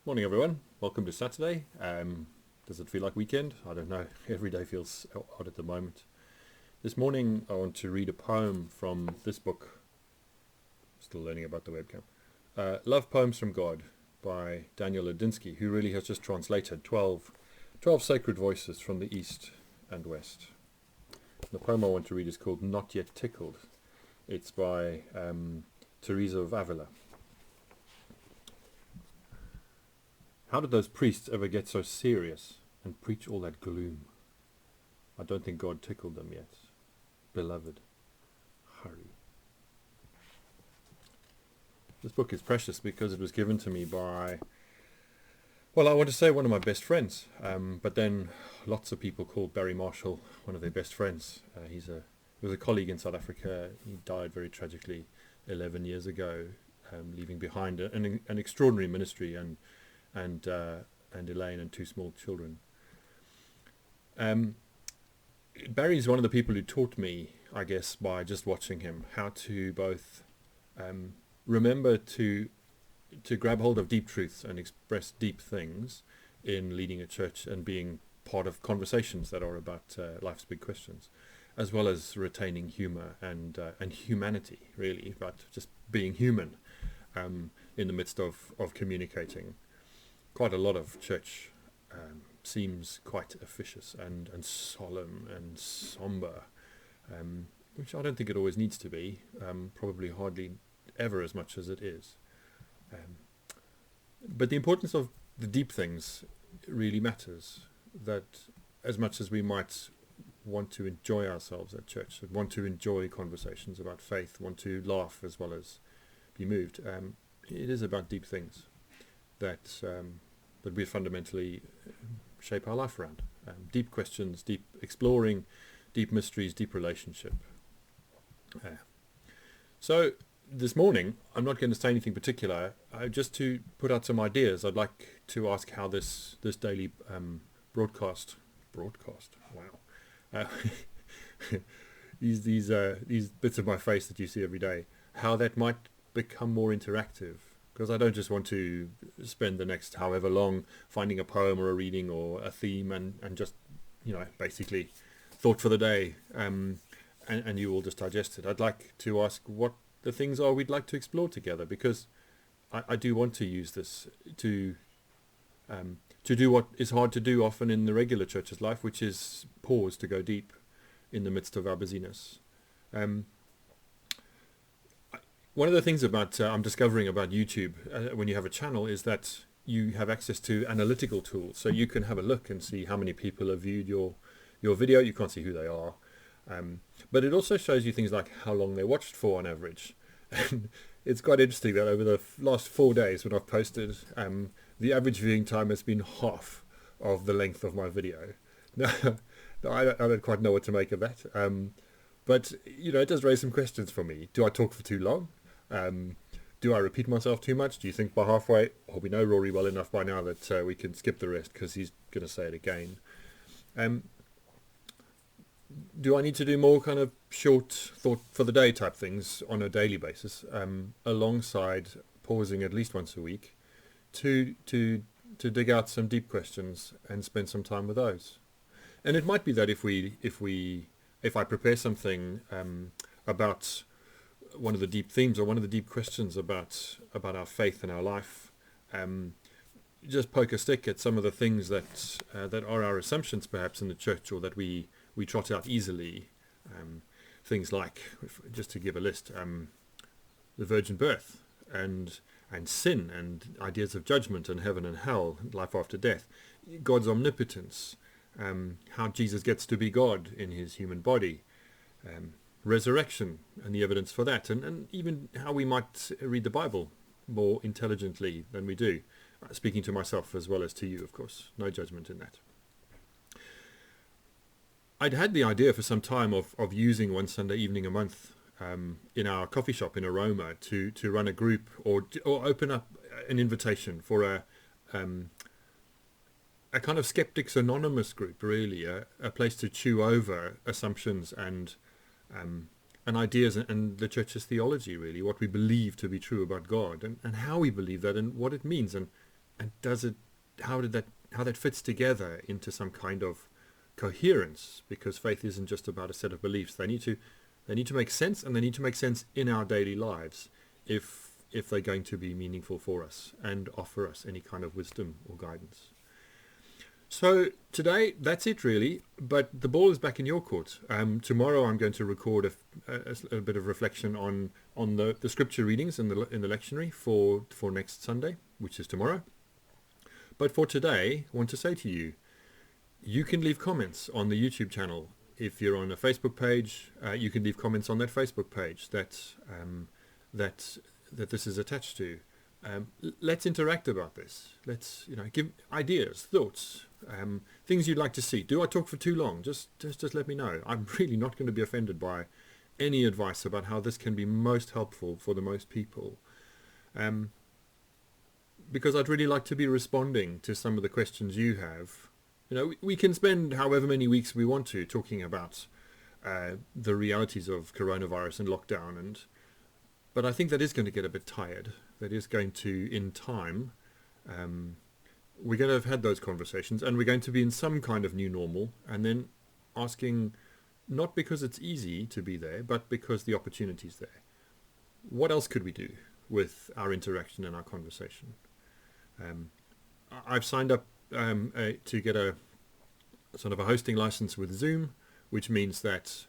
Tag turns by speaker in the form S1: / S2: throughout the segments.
S1: Morning, everyone. Welcome to Saturday. Does it feel like weekend? I don't know. Every day feels odd at the moment. This morning, I want to read a poem from this book. Still learning about the webcam. Love Poems from God by Daniel Ladinsky, who really has just translated 12 sacred voices from the East and West. The poem I want to read is called Not Yet Tickled. It's by Teresa of Avila. How did those priests ever get so serious and preach all that gloom? I don't think God tickled them yet. Beloved, hurry. This book is precious because it was given to me by, well, I want to say one of my best friends, but then lots of people called Barry Marshall one of their best friends. He was a colleague in South Africa. He died very tragically 11 years ago, leaving behind an extraordinary ministry and Elaine and two small children. Barry's one of the people who taught me, I guess, by just watching him, how to both remember to grab hold of deep truths and express deep things in leading a church and being part of conversations that are about life's big questions, as well as retaining humor and humanity, really, but just being human in the midst of communicating. Quite a lot of church seems quite officious and solemn and somber, which I don't think it always needs to be, probably hardly ever as much as it is. But the importance of the deep things really matters, that as much as we might want to enjoy ourselves at church, want to enjoy conversations about faith, want to laugh as well as be moved, it is about deep things that we fundamentally shape our life around. Deep questions, deep exploring, deep mysteries, deep relationship. So this morning, I'm not going to say anything particular. Just to put out some ideas, I'd like to ask how this daily broadcast. Wow. these bits of my face that you see every day, how that might become more interactive. Because I don't just want to spend the next however long finding a poem or a reading or a theme and just, basically thought for the day, and you all just digest it. I'd like to ask what the things are we'd like to explore together, because I do want to use this to do what is hard to do often in the regular church's life, which is pause to go deep in the midst of our busyness. One of the things I'm discovering about YouTube when you have a channel is that you have access to analytical tools. So you can have a look and see how many people have viewed your video. You can't see who they are. But it also shows you things like how long they watched for on average. And it's quite interesting that over the last 4 days when I've posted, the average viewing time has been half of the length of my video. Now, I don't quite know what to make of that. But, it does raise some questions for me. Do I talk for too long? Do I repeat myself too much? Do you think by halfway, we know Rory well enough by now that we can skip the rest because he's going to say it again? Do I need to do more kind of short thought for the day type things on a daily basis, alongside pausing at least once a week to dig out some deep questions and spend some time with those? And it might be that if I prepare something about one of the deep themes or one of the deep questions about our faith and our life, just poke a stick at some of the things that are our assumptions perhaps in the church, or that we trot out easily. Things like, just to give a list, the virgin birth and sin and ideas of judgment and heaven and hell, life after death, God's omnipotence, how Jesus gets to be God in his human body, resurrection and the evidence for that, and even how we might read the Bible more intelligently than we do. Speaking to myself as well as to you, of course. No judgment in that. I'd had the idea for some time of using one Sunday evening a month in our coffee shop in Aroma to run a group or open up an invitation for a kind of Skeptics Anonymous group, really, a place to chew over assumptions and ideas and the church's theology, really, what we believe to be true about God and how we believe that and what it means. And does it, how that fits together into some kind of coherence, because faith isn't just about a set of beliefs. They need to make sense, and they need to make sense in our daily lives if they're going to be meaningful for us and offer us any kind of wisdom or guidance. So today, that's it really, but the ball is back in your court. Tomorrow I'm going to record a bit of reflection on the scripture readings in the lectionary for next Sunday, which is tomorrow. But for today, I want to say to you, you can leave comments on the YouTube channel. If you're on a Facebook page, you can leave comments on that Facebook page that this is attached to. Let's interact about this. Let's give ideas, thoughts, things you'd like to see. Do I talk for too long? Just let me know. I'm really not going to be offended by any advice about how this can be most helpful for the most people. Because I'd really like to be responding to some of the questions you have. We can spend however many weeks we want to talking about the realities of coronavirus and lockdown, but I think that is going to get a bit tired. That is going to, in time, we're going to have had those conversations, and we're going to be in some kind of new normal, and then asking, not because it's easy to be there, but because the opportunity's there. What else could we do with our interaction and our conversation? I've signed up to get a sort of a hosting license with Zoom, which means that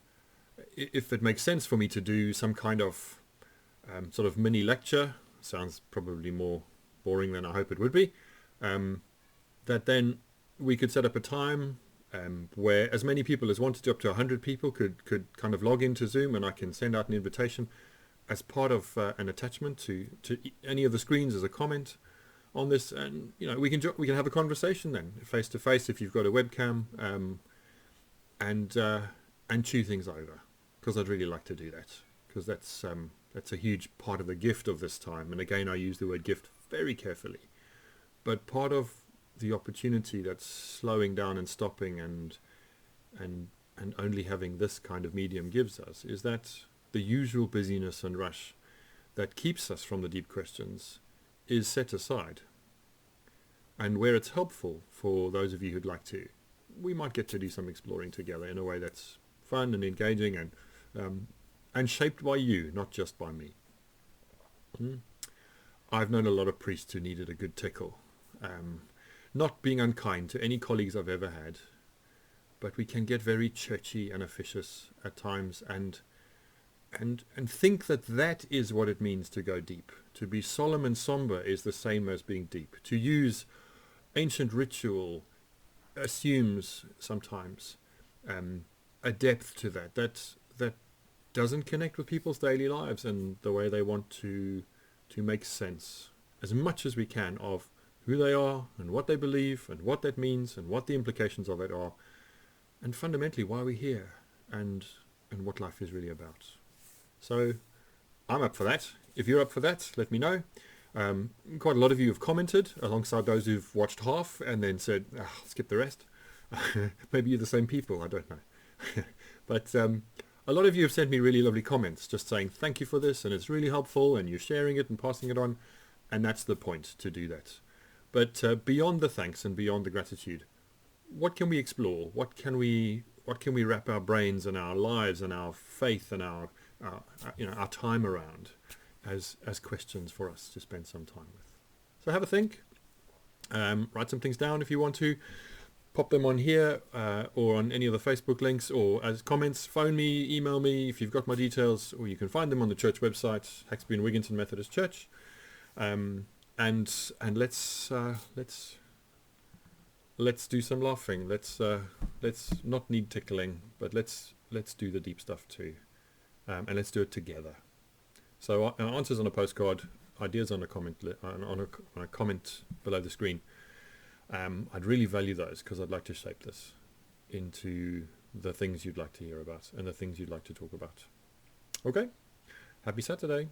S1: if it makes sense for me to do some kind of sort of mini lecture, sounds probably more boring than I hope it would be, that then we could set up a time where as many people as wanted to, up to 100 people could kind of log into Zoom, and I can send out an invitation as part of an attachment to any of the screens as a comment on this, and we can have a conversation then face to face if you've got a webcam, and chew things over, because I'd really like to do that, because that's a huge part of the gift of this time. And again, I use the word gift very carefully, but part of the opportunity that's slowing down and stopping and only having this kind of medium gives us is that the usual busyness and rush that keeps us from the deep questions is set aside. And where it's helpful for those of you who'd like to, we might get to do some exploring together in a way that's fun and engaging and shaped by you, not just by me. I've known a lot of priests who needed a good tickle. Not being unkind to any colleagues I've ever had, but we can get very churchy and officious at times and think that is what it means to go deep. To be solemn and somber is the same as being deep. To use ancient ritual assumes sometimes a depth to that doesn't connect with people's daily lives and the way they want to make sense as much as we can of who they are and what they believe and what that means and what the implications of it are, and fundamentally why we're here and what life is really about. So I'm up for that. If you're up for that, let me know. Quite a lot of you have commented alongside those who've watched half and then said, skip the rest. Maybe you're the same people, I don't know. But a lot of you have sent me really lovely comments just saying thank you for this and it's really helpful and you're sharing it and passing it on, and that's the point, to do that. But beyond the thanks and beyond the gratitude, what can we explore? What can we wrap our brains and our lives and our faith and our time around as questions for us to spend some time with? So have a think. Write some things down if you want to. Pop them on here or on any of the Facebook links, or as comments. Phone me, email me if you've got my details, or you can find them on the church website, Hawkesbury and Wigginton Methodist Church. And let's do some laughing. Let's not need tickling, but let's do the deep stuff too, and let's do it together. So answers on a postcard, ideas on a comment on a comment below the screen. I'd really value those, because I'd like to shape this into the things you'd like to hear about and the things you'd like to talk about. Okay, happy Saturday.